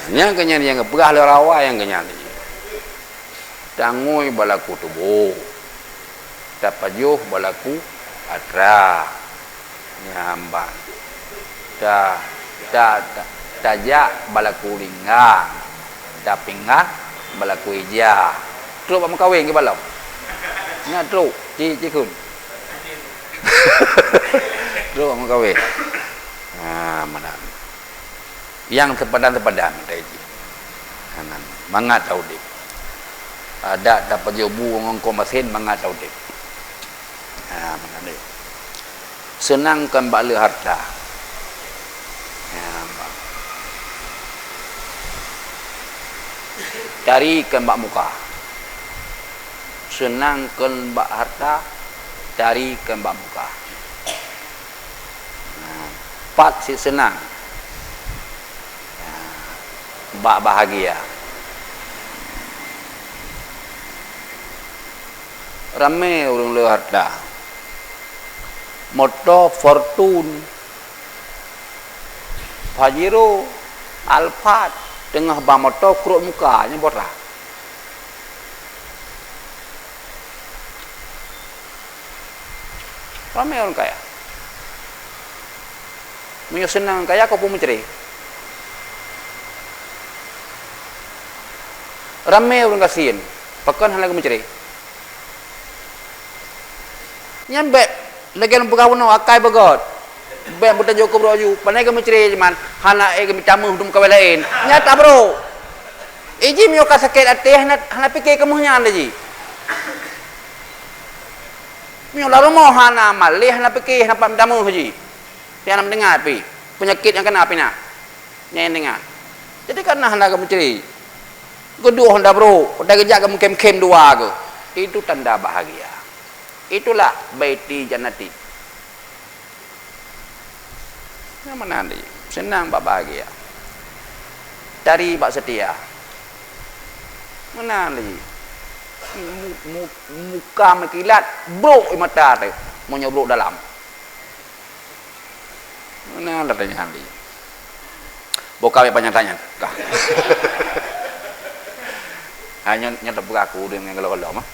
Yang kenyang yang berah le rawa yang kenyang ni. Tangoi balaku tubuh. Tapajuh balaku atra. Nyambang. Tajak balaku linggang. Tapingah balaku ija. Teruk apa kawin ke balau? Ingat teruk. Cikun. Teruk apa kawin? Mana? Yang terpadan tadi. Mangat tahu dik. Ada dapat jobu ngongko mesin mangat tahu dik. Mana dik. Senangkan bala harta. Carikan bak muka. Senangkan bak harta, carikan bak muka. Pat si senang. Bak bahagia. Ramai orang le harta. Motor Fortune, Pajero, Alphard, tengah bang motor keruk mukanya borah. Ramai orang kaya. Punya senang kaya kau pun menceri. Ramai orang kasihan. Pakan hal lagi menceri. Nyambek lagi orang berkawan akai bagot. Baik buta Joko Broju, panai ke menceri cuman hana ke bicamu dum kawai lain. Nyata bro. Iji mio ka sakit hati hana fikir kemuhnya anda ji. Mio lalu mau hana malih hana fikir hana bicamu ji. Tiada mendengar pi. Penyakit yang kena api nak. Nyai dengar. Jadi karena hana ke menceri. Kedua Honda bro, dah kerja kamu kem-kem dua ke. Itu tanda bahagia. Itulah baiti jannati. Yang mana anda? Senang bak bahagia. Cari bak setia. Mana anda? Muka mekilat, brok mata tu. Mau nyobrok dalam. Mana anda tanya anda? Buka banyak tanya. Hanya nyata buka aku dengan kalau-kalau mah.